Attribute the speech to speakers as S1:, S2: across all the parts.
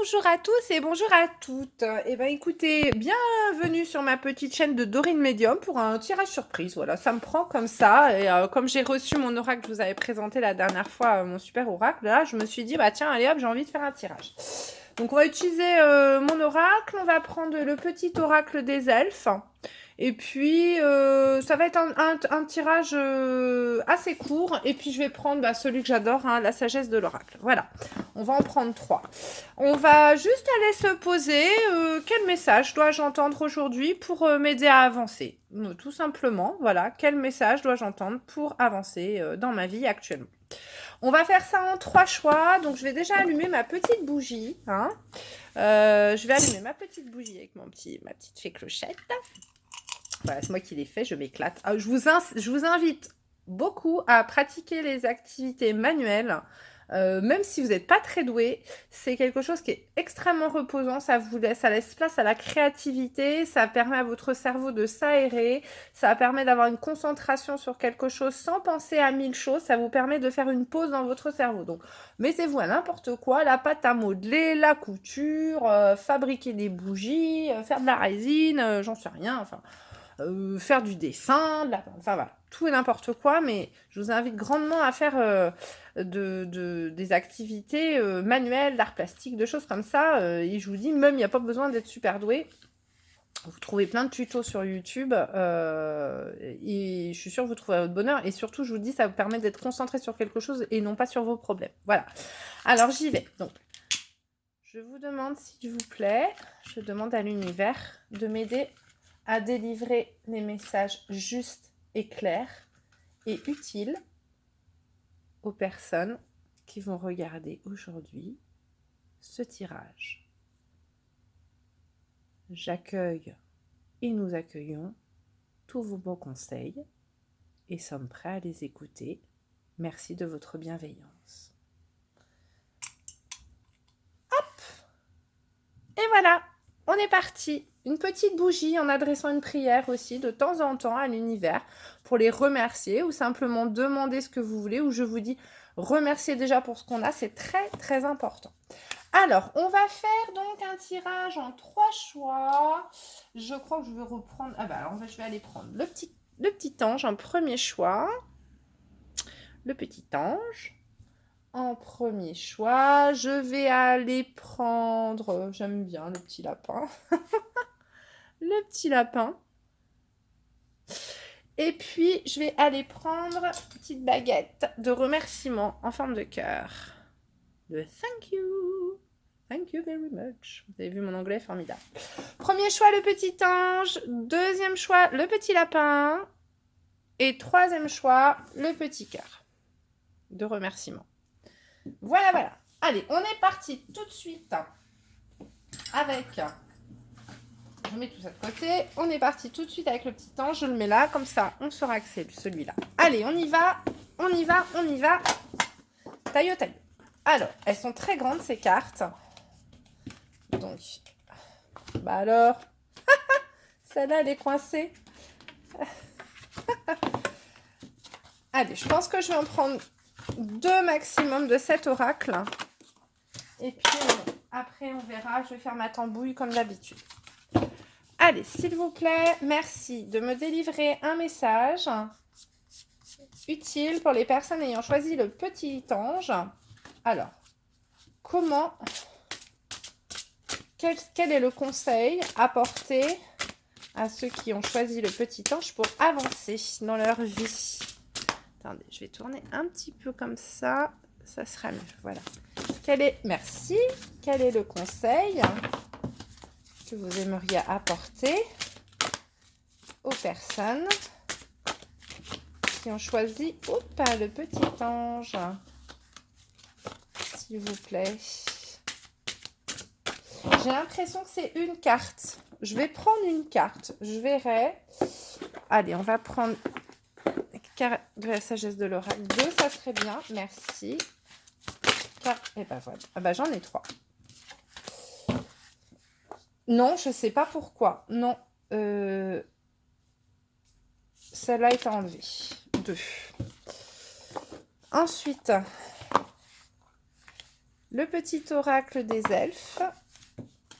S1: Bonjour à tous et bonjour à toutes. Eh ben écoutez, bienvenue sur ma petite chaîne de Dorine Medium pour un tirage surprise. Voilà, ça me prend comme ça. Et comme j'ai reçu mon oracle que je vous avais présenté la dernière fois, mon super oracle, là, je me suis dit, bah tiens, allez hop, j'ai envie de faire un tirage. Donc on va utiliser mon oracle, on va prendre le petit oracle des elfes. Et puis, ça va être un tirage assez court. Et puis, je vais prendre celui que j'adore, hein, la sagesse de l'oracle. Voilà, on va en prendre 3. On va juste aller se poser. Quel message dois-je entendre aujourd'hui pour m'aider à avancer? Tout simplement, voilà, quel message dois-je entendre pour avancer dans ma vie actuellement? On va faire ça en 3 choix. Donc, je vais déjà allumer ma petite bougie. Hein. Je vais allumer ma petite bougie avec ma petite fée clochette. Voilà, c'est moi qui l'ai fait, je m'éclate. Je vous invite beaucoup à pratiquer les activités manuelles, même si vous n'êtes pas très doué. C'est quelque chose qui est extrêmement reposant, ça laisse place à la créativité, ça permet à votre cerveau de s'aérer, ça permet d'avoir une concentration sur quelque chose sans penser à 1000 choses, ça vous permet de faire une pause dans votre cerveau. Donc, mettez-vous à n'importe quoi, la pâte à modeler, la couture, fabriquer des bougies, faire de la résine, j'en sais rien, enfin... faire du dessin, enfin voilà, tout et n'importe quoi, mais je vous invite grandement à faire des activités manuelles, d'art plastique, de choses comme ça, et je vous dis, même il n'y a pas besoin d'être super doué, vous trouvez plein de tutos sur YouTube, et je suis sûre que vous trouverez votre bonheur, et surtout, je vous dis, ça vous permet d'être concentré sur quelque chose et non pas sur vos problèmes. Voilà, alors j'y vais, donc. Je vous demande, s'il vous plaît, je demande à l'univers de m'aider à délivrer les messages justes et clairs et utiles aux personnes qui vont regarder aujourd'hui ce tirage. J'accueille et nous accueillons tous vos bons conseils et sommes prêts à les écouter. Merci de votre bienveillance. Hop! Et voilà, on est parti. Une petite bougie en adressant une prière aussi de temps en temps à l'univers pour les remercier ou simplement demander ce que vous voulez, ou je vous dis remercier déjà pour ce qu'on a, c'est très très important. Alors, on va faire donc un tirage en 3 choix. Je crois que je vais reprendre... Ah bah alors je vais aller prendre le petit ange en premier choix. Le petit ange. En premier choix, je vais aller prendre... J'aime bien le petit lapin. Le petit lapin. Et puis, je vais aller prendre une petite baguette de remerciement en forme de cœur. De thank you. Thank you very much. Vous avez vu, mon anglais est formidable. Premier choix, le petit ange. Deuxième choix, le petit lapin. Et troisième choix, le petit cœur de remerciement. Voilà, voilà. Allez, on est parti tout de suite avec... Je mets tout ça de côté. On est parti tout de suite avec le petit ange. Je le mets là, comme ça, on saura que c'est celui-là. Allez, on y va. On y va, on y va. Taillot, taillot. Alors, elles sont très grandes, ces cartes. Donc, bah alors... Celle-là, elle est coincée. Allez, je pense que je vais en prendre 2 maximum de cet oracle. Et puis, après, on verra. Je vais faire ma tambouille comme d'habitude. Allez, s'il vous plaît, merci de me délivrer un message utile pour les personnes ayant choisi le petit ange. Alors, quel est le conseil apporté à ceux qui ont choisi le petit ange pour avancer dans leur vie? Attendez, je vais tourner un petit peu comme ça, ça sera mieux. Voilà. Merci. Quel est le conseil que vous aimeriez apporter aux personnes qui ont choisi le petit ange? S'il vous plaît. J'ai l'impression que c'est une carte. Je vais prendre une carte. Je verrai. Allez, on va prendre de la sagesse de l'oracle 2, ça serait bien. Merci. Et ben voilà. Ah ben j'en ai 3. Non, je sais pas pourquoi. Non. Celle-là est enlevée. 2. Ensuite, le petit oracle des elfes.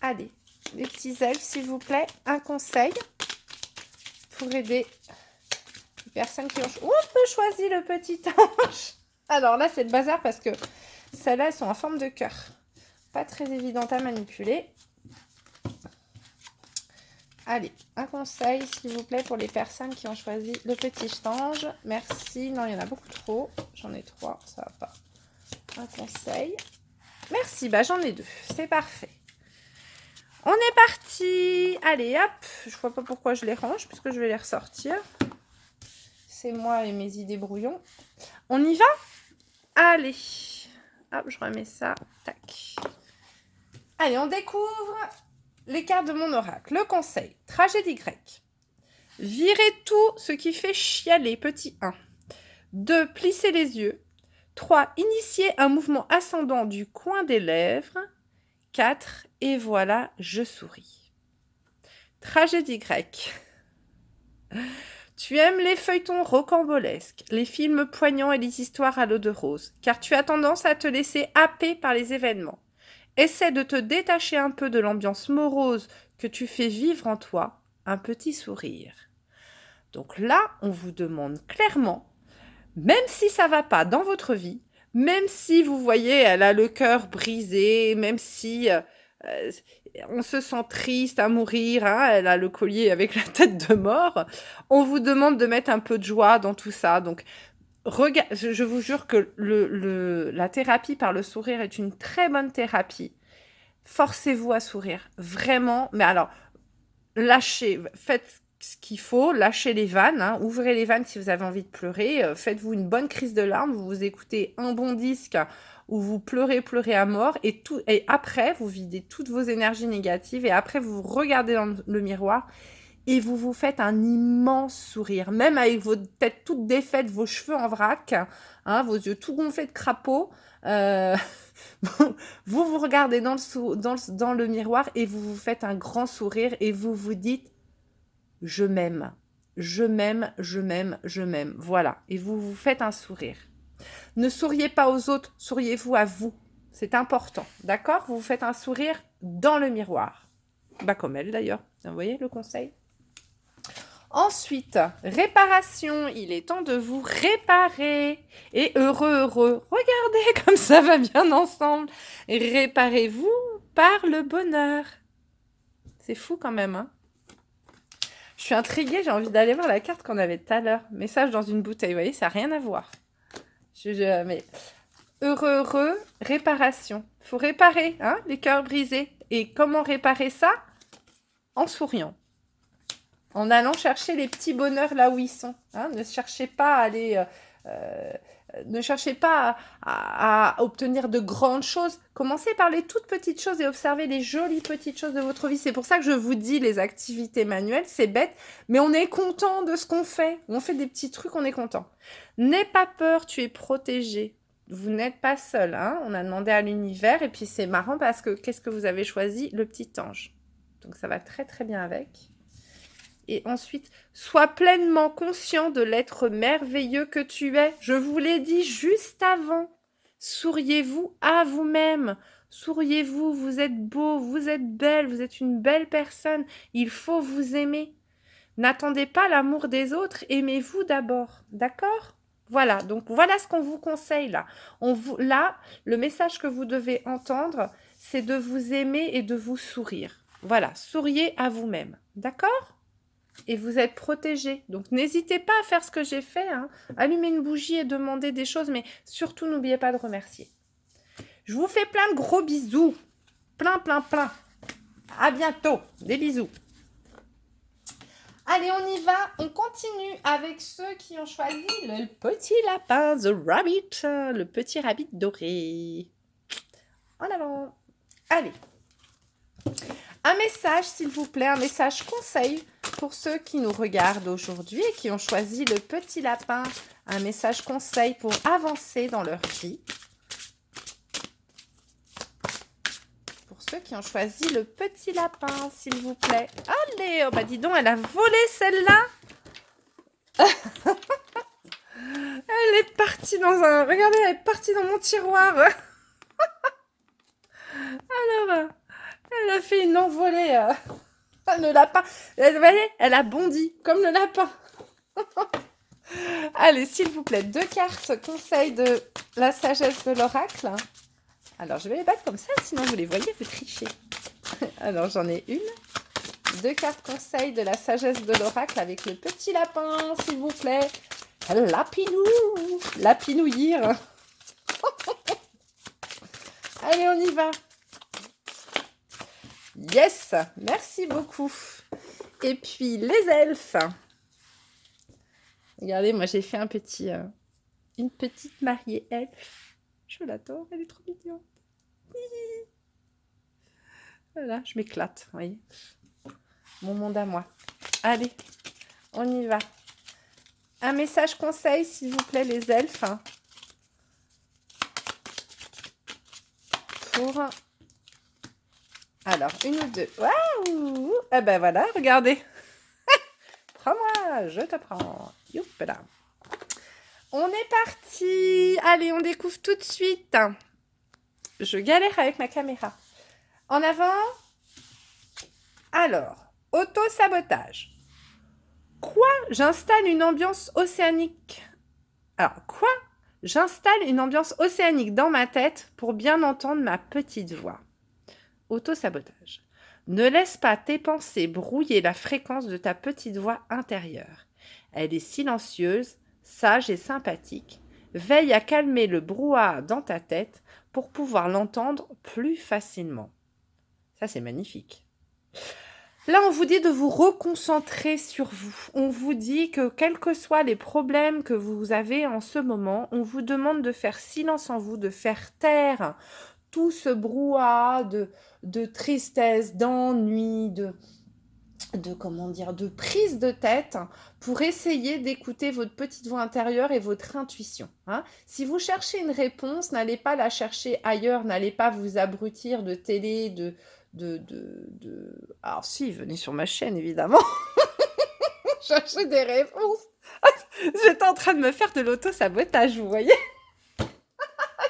S1: Allez, les petits elfes, s'il vous plaît, un conseil pour aider les personnes qui ont... Oh, on peut choisir le petit ange. Alors là, c'est le bazar parce que celles-là, elles sont en forme de cœur. Pas très évidente à manipuler. Allez, un conseil, s'il vous plaît, pour les personnes qui ont choisi le petit ange. Merci. Non, il y en a beaucoup trop. J'en ai 3, ça va pas. Un conseil. Merci, bah j'en ai 2. C'est parfait. On est parti. Allez, hop. Je vois pas pourquoi je les range, puisque je vais les ressortir. C'est moi et mes idées brouillons. On y va? Allez. Hop, je remets ça. Tac. Allez, on découvre les cartes de mon oracle. Le conseil. Tragédie grecque. Virez tout ce qui fait chialer, petit 1. 2. Plissez les yeux. 3. Initiez un mouvement ascendant du coin des lèvres. 4. Et voilà, je souris. Tragédie grecque. Tu aimes les feuilletons rocambolesques, les films poignants et les histoires à l'eau de rose, car tu as tendance à te laisser happer par les événements. Essaie de te détacher un peu de l'ambiance morose que tu fais vivre en toi, un petit sourire. Donc là, on vous demande clairement, même si ça va pas dans votre vie, même si vous voyez, elle a le cœur brisé, même si on se sent triste à mourir, hein, elle a le collier avec la tête de mort, on vous demande de mettre un peu de joie dans tout ça. Donc, je vous jure que la thérapie par le sourire est une très bonne thérapie. Forcez-vous à sourire, vraiment. Mais alors, lâchez, faites ce qu'il faut, lâchez les vannes, hein, ouvrez les vannes si vous avez envie de pleurer, faites-vous une bonne crise de larmes, vous écoutez un bon disque où vous pleurez à mort, et après, vous videz toutes vos énergies négatives, et après, vous vous regardez dans le miroir, et vous vous faites un immense sourire, même avec vos têtes toutes défaites, vos cheveux en vrac, hein, vos yeux tout gonflés de crapaud, vous regardez dans le miroir, et vous vous faites un grand sourire, et vous vous dites « Je m'aime, je m'aime, je m'aime, je m'aime ». Voilà, et vous vous faites un sourire. Ne souriez pas aux autres, souriez-vous à vous. C'est important, d'accord? Vous vous faites un sourire dans le miroir. Bah comme elle d'ailleurs, vous voyez le conseil? Ensuite, réparation. Il est temps de vous réparer. Et heureux. Regardez comme ça va bien ensemble. Réparez-vous par le bonheur. C'est fou quand même, hein? Je suis intriguée, j'ai envie d'aller voir la carte qu'on avait tout à l'heure. Message dans une bouteille, vous voyez, ça n'a rien à voir. Mais heureux, réparation. Il faut réparer, hein, les cœurs brisés. Et comment réparer ça? En souriant. En allant chercher les petits bonheurs là où ils sont. Hein. Ne cherchez pas à aller... ne cherchez pas à obtenir de grandes choses. Commencez par les toutes petites choses et observez les jolies petites choses de votre vie. C'est pour ça que je vous dis les activités manuelles, c'est bête, mais on est content de ce qu'on fait. On fait des petits trucs, on est content. N'aie pas peur, tu es protégé. Vous n'êtes pas seul. Hein. On a demandé à l'univers et puis c'est marrant parce que qu'est-ce que vous avez choisi? Le petit ange. Donc ça va très très bien avec. Et ensuite, sois pleinement conscient de l'être merveilleux que tu es. Je vous l'ai dit juste avant. Souriez-vous à vous-même. Souriez-vous, vous êtes beau, vous êtes belle, vous êtes une belle personne. Il faut vous aimer. N'attendez pas l'amour des autres, aimez-vous d'abord. D'accord? Voilà, donc voilà ce qu'on vous conseille là. Là, le message que vous devez entendre, c'est de vous aimer et de vous sourire. Voilà, souriez à vous-même. D'accord? Et vous êtes protégé. Donc, n'hésitez pas à faire ce que j'ai fait. Hein. Allumer une bougie et demander des choses, mais surtout, n'oubliez pas de remercier. Je vous fais plein de gros bisous. Plein. À bientôt. Des bisous. Allez, on y va. On continue avec ceux qui ont choisi le petit lapin, The Rabbit, le petit rabbit doré. En avant. Allez. Un message, s'il vous plaît, un message conseil pour ceux qui nous regardent aujourd'hui et qui ont choisi le petit lapin. Un message conseil pour avancer dans leur vie. Pour ceux qui ont choisi le petit lapin, s'il vous plaît. Allez, oh bah dis donc, elle a volé celle-là. Elle est partie dans un... Regardez, elle est partie dans mon tiroir. fait une envolée. Le lapin, vous voyez, elle a bondi, comme le lapin. Allez, s'il vous plaît, 2 cartes conseils de la sagesse de l'oracle. Alors, je vais les battre comme ça, sinon vous les voyez, vous trichez. Alors, j'en ai une. 2 cartes conseils de la sagesse de l'oracle avec le petit lapin, s'il vous plaît. Lapinou, lapinouillir. Allez, on y va. Yes, merci beaucoup. Et puis, les elfes. Regardez, moi, j'ai fait une petite mariée elfe. Je l'adore, elle est trop mignonne. Voilà, je m'éclate, vous voyez. Mon monde à moi. Allez, on y va. Un message conseil, s'il vous plaît, les elfes. Pour... Alors, 1 ou 2. Waouh! Ah ben voilà, regardez. Prends-moi, je te prends. Youpala. On est parti. Allez, on découvre tout de suite. Je galère avec ma caméra. En avant. Alors, auto-sabotage. Quoi? J'installe une ambiance océanique. Alors, quoi? J'installe une ambiance océanique dans ma tête pour bien entendre ma petite voix. Auto-sabotage. Ne laisse pas tes pensées brouiller la fréquence de ta petite voix intérieure. Elle est silencieuse, sage et sympathique. Veille à calmer le brouhaha dans ta tête pour pouvoir l'entendre plus facilement. Ça, c'est magnifique. Là, on vous dit de vous reconcentrer sur vous. On vous dit que quels que soient les problèmes que vous avez en ce moment, on vous demande de faire silence en vous, de faire taire tout ce brouhaha de tristesse, d'ennui, de prise de tête pour essayer d'écouter votre petite voix intérieure et votre intuition. Hein. Si vous cherchez une réponse, n'allez pas la chercher ailleurs, n'allez pas vous abrutir de télé, Alors si, venez sur ma chaîne, évidemment. Chercher des réponses. J'étais en train de me faire de l'auto-sabotage, vous voyez.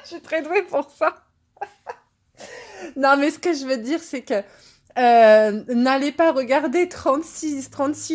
S1: Je suis très douée pour ça. Non, mais ce que je veux dire, c'est que n'allez pas regarder 36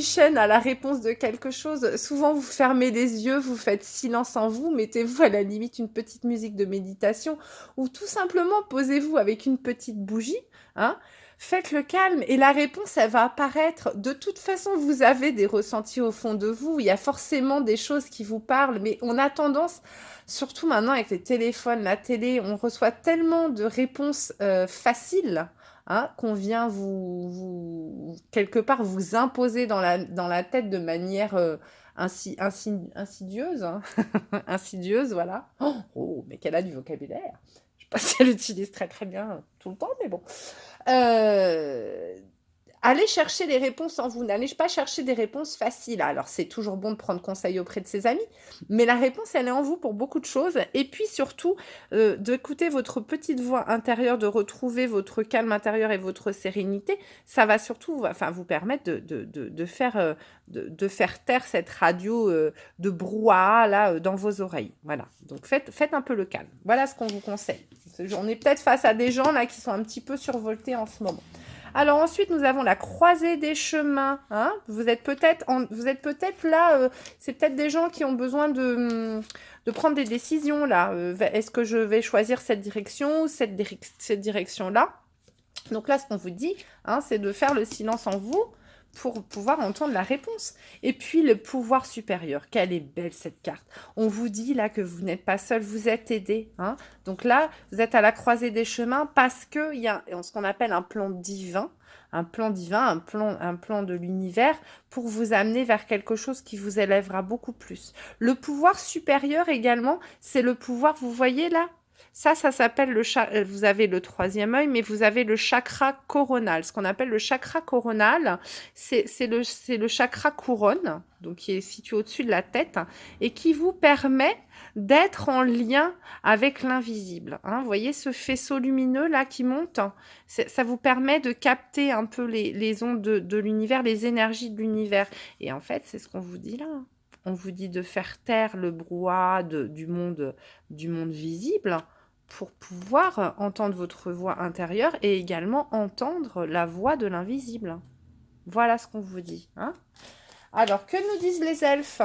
S1: chaînes à la réponse de quelque chose. Souvent, vous fermez les yeux, vous faites silence en vous, mettez-vous à la limite une petite musique de méditation ou tout simplement posez-vous avec une petite bougie, hein. Faites le calme et la réponse, elle va apparaître. De toute façon, vous avez des ressentis au fond de vous. Il y a forcément des choses qui vous parlent, mais on a tendance, surtout maintenant avec les téléphones, la télé, on reçoit tellement de réponses faciles, hein, qu'on vient quelque part vous imposer dans la tête de manière insidieuse. Hein. Insidieuse, voilà. Oh, mais qu'elle a du vocabulaire. Je ne sais pas si elle l'utilise très très bien tout le temps, mais bon. Allez chercher les réponses en vous. N'allez pas chercher des réponses faciles. Alors, c'est toujours bon de prendre conseil auprès de ses amis, mais la réponse, elle est en vous pour beaucoup de choses. Et puis, surtout, d'écouter votre petite voix intérieure, de retrouver votre calme intérieur et votre sérénité. Ça va surtout vous permettre de faire taire cette radio de brouhaha là, dans vos oreilles. Voilà. Donc, faites un peu le calme. Voilà ce qu'on vous conseille. On est peut-être face à des gens là qui sont un petit peu survoltés en ce moment. Alors ensuite, nous avons la croisée des chemins. Hein. Vous êtes peut-être là, c'est peut-être des gens qui ont besoin de prendre des décisions là. Est-ce que je vais choisir cette direction ou cette direction-là? Donc là, ce qu'on vous dit, hein, c'est de faire le silence en vous pour pouvoir entendre la réponse. Et puis le pouvoir supérieur, quelle est belle cette carte. On vous dit là que vous n'êtes pas seul, vous êtes aidé. Hein. Donc là, vous êtes à la croisée des chemins parce qu'il y a ce qu'on appelle un plan divin, un plan de l'univers pour vous amener vers quelque chose qui vous élèvera beaucoup plus. Le pouvoir supérieur également, c'est le pouvoir, vous voyez là, ça s'appelle vous avez le 3e œil, mais vous avez le chakra coronal. Ce qu'on appelle le chakra coronal, c'est le chakra couronne, donc qui est situé au-dessus de la tête, et qui vous permet d'être en lien avec l'invisible. Hein. Vous voyez ce faisceau lumineux là qui monte, ça vous permet de capter un peu les ondes de l'univers, les énergies de l'univers. Et en fait, c'est ce qu'on vous dit là. On vous dit de faire taire le brouhaha du monde visible pour pouvoir entendre votre voix intérieure et également entendre la voix de l'invisible. Voilà ce qu'on vous dit. Hein. Alors, que nous disent les elfes ?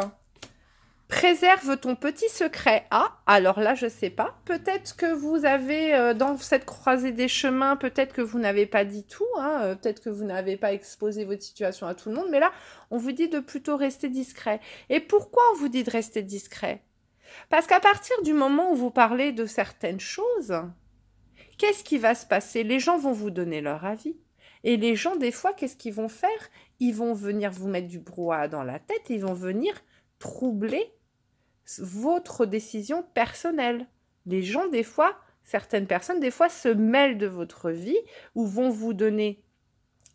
S1: Préserve ton petit secret. Ah, alors là, je sais pas. Peut-être que vous avez, dans cette croisée des chemins, peut-être que vous n'avez pas dit tout, hein, peut-être que vous n'avez pas exposé votre situation à tout le monde, mais là, on vous dit de plutôt rester discret. Et pourquoi on vous dit de rester discret ? Parce qu'à partir du moment où vous parlez de certaines choses, qu'est-ce qui va se passer ? Les gens vont vous donner leur avis. Et les gens, des fois, qu'est-ce qu'ils vont faire ? Ils vont venir vous mettre du brouhaha dans la tête, ils vont venir troubler votre décision personnelle. Les gens, des fois, certaines personnes, des fois, se mêlent de votre vie ou vont vous donner...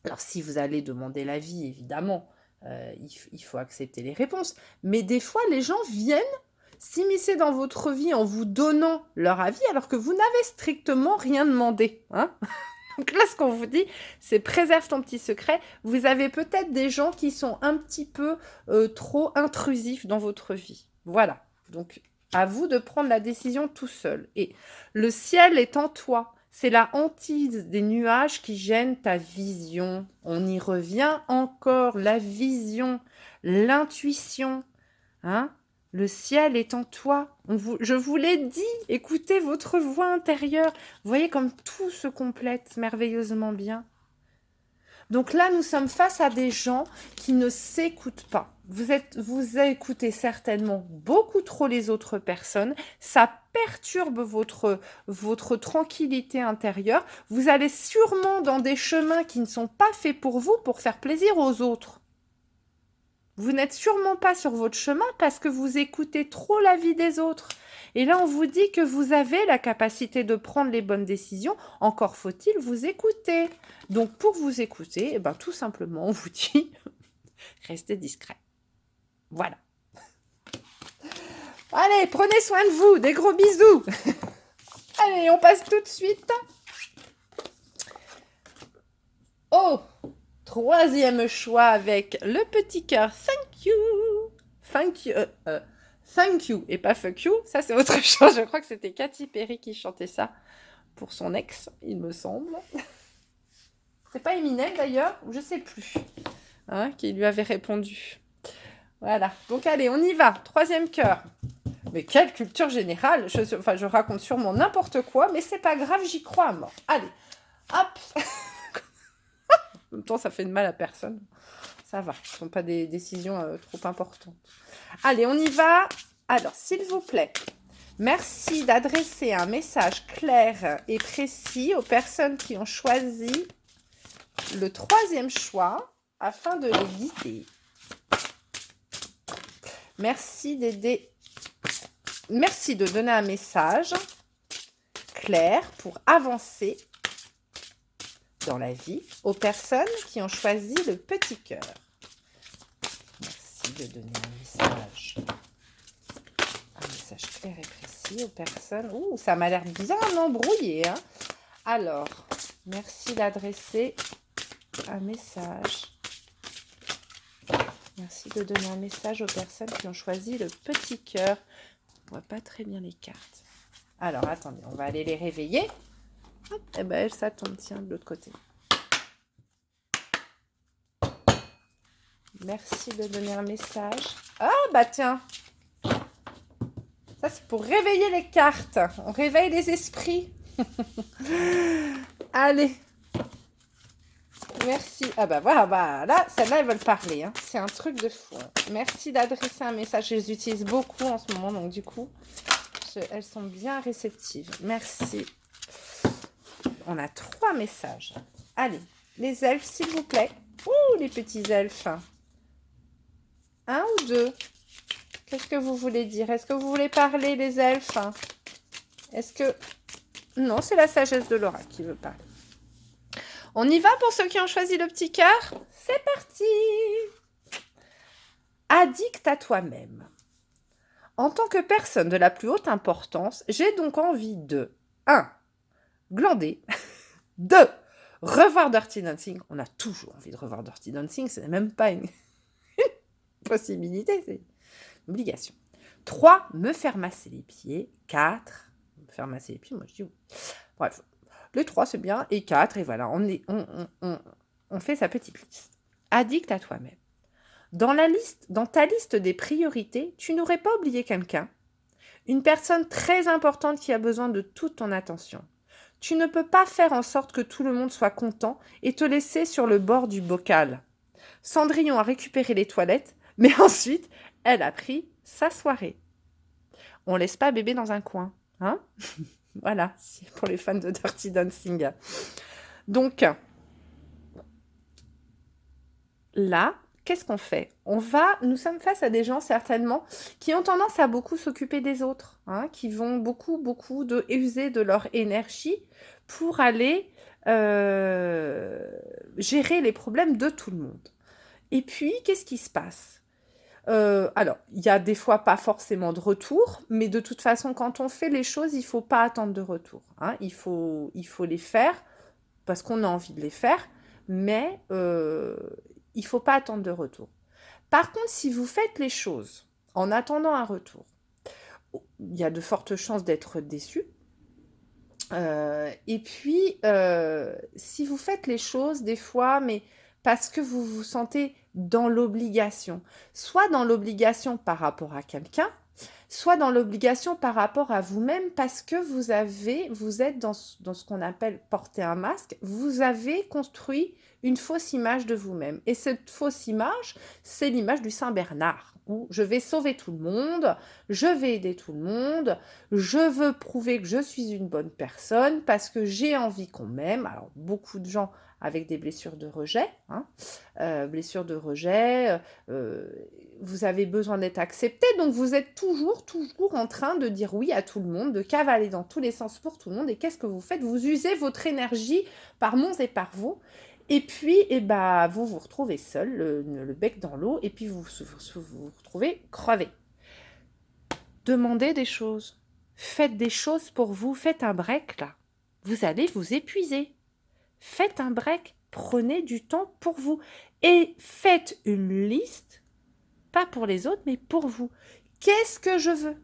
S1: Alors, si vous allez demander l'avis, évidemment, il faut accepter les réponses. Mais des fois, les gens viennent s'immiscer dans votre vie en vous donnant leur avis alors que vous n'avez strictement rien demandé. Hein. Donc là, ce qu'on vous dit, c'est préserve ton petit secret. Vous avez peut-être des gens qui sont un petit peu trop intrusifs dans votre vie. Voilà. Donc, à vous de prendre la décision tout seul. Et le ciel est en toi. C'est la hantise des nuages qui gênent ta vision. On y revient encore. La vision, l'intuition. Hein ? Le ciel est en toi. Je vous l'ai dit. Écoutez votre voix intérieure. Vous voyez comme tout se complète merveilleusement bien. Donc là, nous sommes face à des gens qui ne s'écoutent pas. Vous écoutez certainement beaucoup trop les autres personnes. Ça perturbe votre tranquillité intérieure. Vous allez sûrement dans des chemins qui ne sont pas faits pour vous pour faire plaisir aux autres. Vous n'êtes sûrement pas sur votre chemin parce que vous écoutez trop la vie des autres. Et là, on vous dit que vous avez la capacité de prendre les bonnes décisions. Encore faut-il vous écouter. Donc, pour vous écouter, tout simplement, on vous dit restez discret. Voilà. Allez, prenez soin de vous. Des gros bisous. Allez, on passe tout de suite au troisième choix avec le petit cœur. Thank you. Thank you et pas fuck you. Ça, c'est autre chose. Je crois que c'était Katy Perry qui chantait ça pour son ex, il me semble. C'est pas Eminem d'ailleurs, ou je sais plus, hein, qui lui avait répondu. Voilà. Donc allez, on y va. Même cœur. Mais quelle culture générale. Je raconte sûrement n'importe quoi, mais c'est pas grave, j'y crois à mort. Allez, hop. En même temps, ça fait de mal à personne. Ça va, ce ne sont pas des décisions trop importantes. Allez, on y va. Alors, s'il vous plaît, merci d'adresser un message clair et précis aux personnes qui ont choisi le troisième choix afin de les guider. Merci d'aider. Merci de donner un message clair pour avancer dans la vie aux personnes qui ont choisi le petit cœur. Merci de donner un message clair et précis aux personnes. Ouh, ça m'a l'air bien embrouillé. Hein. Alors, merci d'adresser un message. Merci de donner un message aux personnes qui ont choisi le petit cœur. On voit pas très bien les cartes. Alors, attendez, on va aller les réveiller. Hop, et ben, ça tombe, tiens, de l'autre côté. Merci de donner un message. Ah, bah tiens. Ça, c'est pour réveiller les cartes. On réveille les esprits. Allez. Merci. Ah bah voilà, là, celles-là, elles veulent parler. Hein. C'est un truc de fou. Hein. Merci d'adresser un message. Je les utilise beaucoup en ce moment, donc du coup, elles sont bien réceptives. Merci. On a 3 messages. Allez, les elfes, s'il vous plaît. Ouh, les petits elfes. 1 ou 2? Qu'est-ce que vous voulez dire? Est-ce que vous voulez parler, les elfes? Est-ce que... Non, c'est la sagesse de Laura qui veut parler. On y va pour ceux qui ont choisi le petit cœur? C'est parti! Addict à toi-même. En tant que personne de la plus haute importance, j'ai donc envie de 1. Glander. 2. Revoir Dirty Dancing. On a toujours envie de revoir Dirty Dancing, ce n'est même pas une possibilité, c'est une obligation. 3. Me faire masser les pieds. 4. Me faire masser les pieds. Moi, je dis oui. Bref, les 3, c'est bien. Et 4, et voilà, on fait sa petite liste. Addict à toi-même. Dans ta liste des priorités, tu n'aurais pas oublié quelqu'un. Une personne très importante qui a besoin de toute ton attention. Tu ne peux pas faire en sorte que tout le monde soit content et te laisser sur le bord du bocal. Cendrillon a récupéré les toilettes, mais ensuite, elle a pris sa soirée. On laisse pas bébé dans un coin, hein? Voilà, c'est pour les fans de Dirty Dancing. Donc, là, qu'est-ce qu'on fait? Nous sommes face à des gens certainement qui ont tendance à beaucoup s'occuper des autres, hein, qui vont beaucoup user de leur énergie pour aller gérer les problèmes de tout le monde. Et puis, qu'est-ce qui se passe? Alors, il y a des fois pas forcément de retour, mais de toute façon, quand on fait les choses, il faut pas attendre de retour, hein. Il faut les faire parce qu'on a envie de les faire, mais il faut pas attendre de retour. Par contre, si vous faites les choses en attendant un retour, il y a de fortes chances d'être déçu. Et puis, si vous faites les choses des fois, mais parce que vous vous sentez dans l'obligation, soit dans l'obligation par rapport à quelqu'un, soit dans l'obligation par rapport à vous-même, parce que vous êtes dans ce qu'on appelle porter un masque, vous avez construit une fausse image de vous-même. Et cette fausse image, c'est l'image du Saint Bernard, où je vais sauver tout le monde, je vais aider tout le monde, je veux prouver que je suis une bonne personne, parce que j'ai envie qu'on m'aime. Alors, beaucoup de gens avec des blessures de rejet, hein, vous avez besoin d'être accepté, donc vous êtes toujours en train de dire oui à tout le monde, de cavaler dans tous les sens pour tout le monde, et qu'est-ce que vous faites? Vous usez votre énergie par monts et par vous, et puis vous vous retrouvez seul, le bec dans l'eau, et puis vous vous retrouvez crevé. Demandez des choses, faites des choses pour vous, faites un break là, vous allez vous épuiser. Faites un break, prenez du temps pour vous et faites une liste, pas pour les autres, mais pour vous. Qu'est-ce que je veux?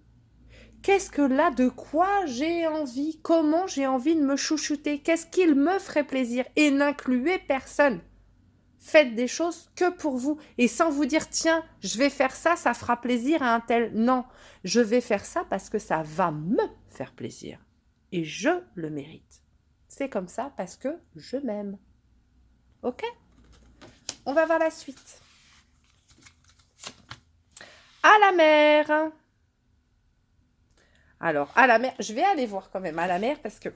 S1: Qu'est-ce que là, de quoi j'ai envie? Comment j'ai envie de me chouchouter? Qu'est-ce qu'il me ferait plaisir? Et n'incluez personne. Faites des choses que pour vous et sans vous dire tiens, je vais faire ça, ça fera plaisir à un tel. Non, je vais faire ça parce que ça va me faire plaisir et je le mérite. C'est comme ça parce que je m'aime. Ok? On va voir la suite. À la mer. Alors, à la mer, je vais aller voir quand même à la mer parce que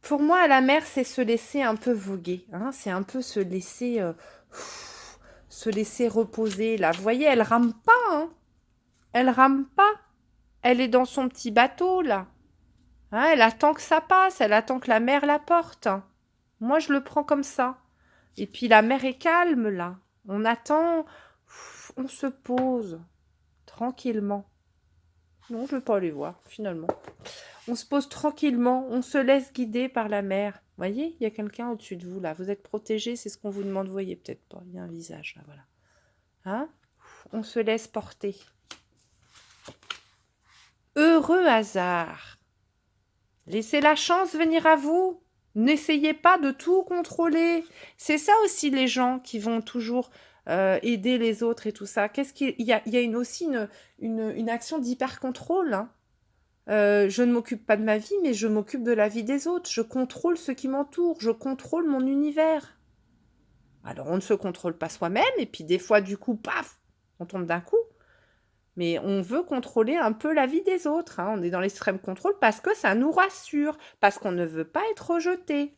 S1: pour moi, à la mer, c'est se laisser un peu voguer. Hein, c'est un peu se laisser reposer. Là, vous voyez, elle rame pas. Hein, elle rame pas. Elle est dans son petit bateau, là. Hein, elle attend que ça passe. Elle attend que la mer la porte. Moi, je le prends comme ça. Et puis, la mer est calme, là. On attend. On se pose. Tranquillement. Non, je ne veux pas aller voir, finalement. On se pose tranquillement, on se laisse guider par la mer. Vous voyez, il y a quelqu'un au-dessus de vous, là. Vous êtes protégé, c'est ce qu'on vous demande. Vous voyez peut-être pas, il y a un visage, là, voilà. Hein? On se laisse porter. Heureux hasard. Laissez la chance venir à vous. N'essayez pas de tout contrôler. C'est ça aussi les gens qui vont toujours aider les autres et tout ça. Il y a aussi une action d'hyper-contrôle. Hein. Je ne m'occupe pas de ma vie, mais je m'occupe de la vie des autres. Je contrôle ce qui m'entoure. Je contrôle mon univers. Alors, on ne se contrôle pas soi-même, et puis des fois, du coup, paf, on tombe d'un coup. Mais on veut contrôler un peu la vie des autres. Hein. On est dans l'extrême contrôle parce que ça nous rassure, parce qu'on ne veut pas être rejeté.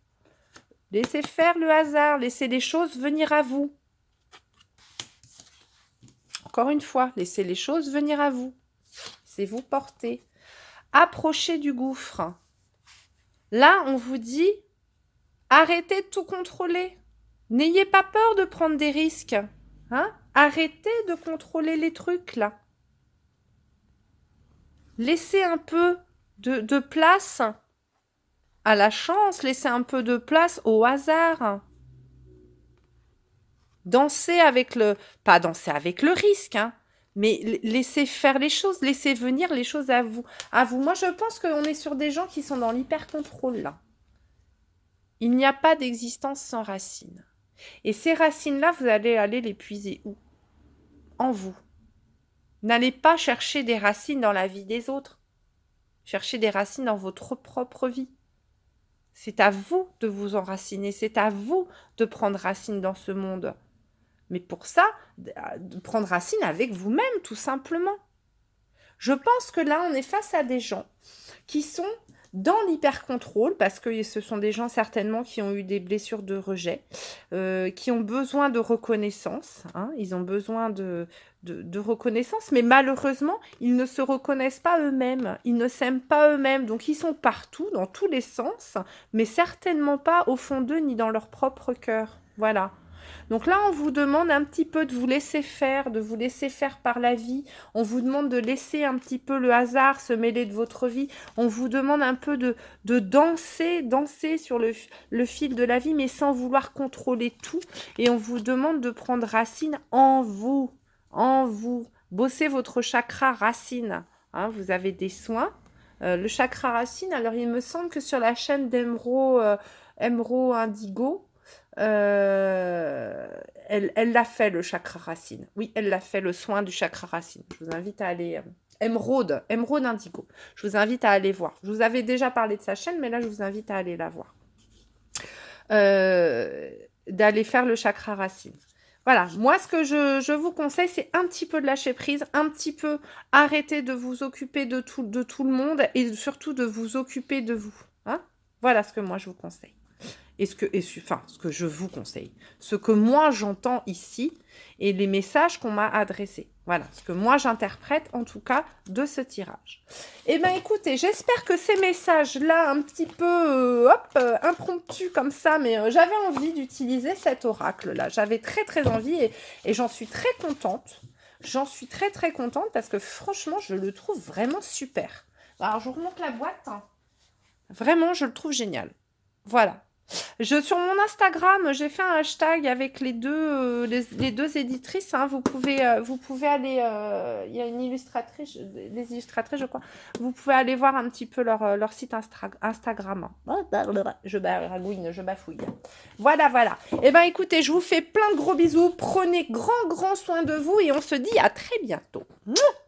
S1: Laissez faire le hasard, laissez les choses venir à vous. Encore une fois, laissez les choses venir à vous. C'est vous porter. Approchez du gouffre. Là, on vous dit, arrêtez de tout contrôler. N'ayez pas peur de prendre des risques. Hein? Arrêtez de contrôler les trucs, là. Laissez un peu de place à la chance, laissez un peu de place au hasard. Dansez avec pas danser avec le risque, hein, Mais laissez faire les choses, laissez venir les choses à vous. À vous. Moi, je pense qu'on est sur des gens qui sont dans l'hyper-contrôle, là. Il n'y a pas d'existence sans racines. Et ces racines-là, vous allez aller les puiser où? En vous. N'allez pas chercher des racines dans la vie des autres. Cherchez des racines dans votre propre vie. C'est à vous de vous enraciner, c'est à vous de prendre racine dans ce monde. Mais pour ça, de prendre racine avec vous-même, tout simplement. Je pense que là, on est face à des gens qui sont dans l'hyper-contrôle, parce que ce sont des gens certainement qui ont eu des blessures de rejet, qui ont besoin de reconnaissance, hein, ils ont besoin de reconnaissance, mais malheureusement, ils ne se reconnaissent pas eux-mêmes, ils ne s'aiment pas eux-mêmes, donc ils sont partout, dans tous les sens, mais certainement pas au fond d'eux, ni dans leur propre cœur. Voilà. Donc là, on vous demande un petit peu de vous laisser faire, de vous laisser faire par la vie. On vous demande de laisser un petit peu le hasard se mêler de votre vie. On vous demande un peu de danser sur le fil de la vie, mais sans vouloir contrôler tout. Et on vous demande de prendre racine en vous, en vous. Bossez votre chakra racine. Hein, vous avez des soins. Le chakra racine, alors il me semble que sur la chaîne d'Emro Indigo, elle l'a fait, le chakra racine. Oui, elle l'a fait, le soin du chakra racine. Je vous invite à aller... Émeraude Indigo. Je vous invite à aller voir. Je vous avais déjà parlé de sa chaîne, mais là, je vous invite à aller la voir. D'aller faire le chakra racine. Voilà, moi, ce que je vous conseille, c'est un petit peu de lâcher prise, un petit peu arrêter de vous occuper de tout le monde et surtout de vous occuper de vous. Hein, voilà ce que moi, je vous conseille. Ce que je vous conseille, ce que moi j'entends ici et les messages qu'on m'a adressés. Voilà, ce que moi j'interprète en tout cas de ce tirage. Eh bien écoutez, j'espère que ces messages-là, un petit peu impromptus comme ça, mais j'avais envie d'utiliser cet oracle-là. J'avais très très envie et j'en suis très contente. J'en suis très très contente parce que franchement, je le trouve vraiment super. Alors je vous remonte la boîte. Hein. Vraiment, je le trouve génial. Voilà. Sur mon Instagram, j'ai fait un hashtag avec les deux éditrices. Hein. Vous pouvez aller... Il y a une illustratrice, des illustratrices, je crois. Vous pouvez aller voir un petit peu leur site Instagram. Je baragouine, je bafouille. Voilà, voilà. Eh bien, écoutez, je vous fais plein de gros bisous. Prenez grand soin de vous et on se dit à très bientôt. Mouah.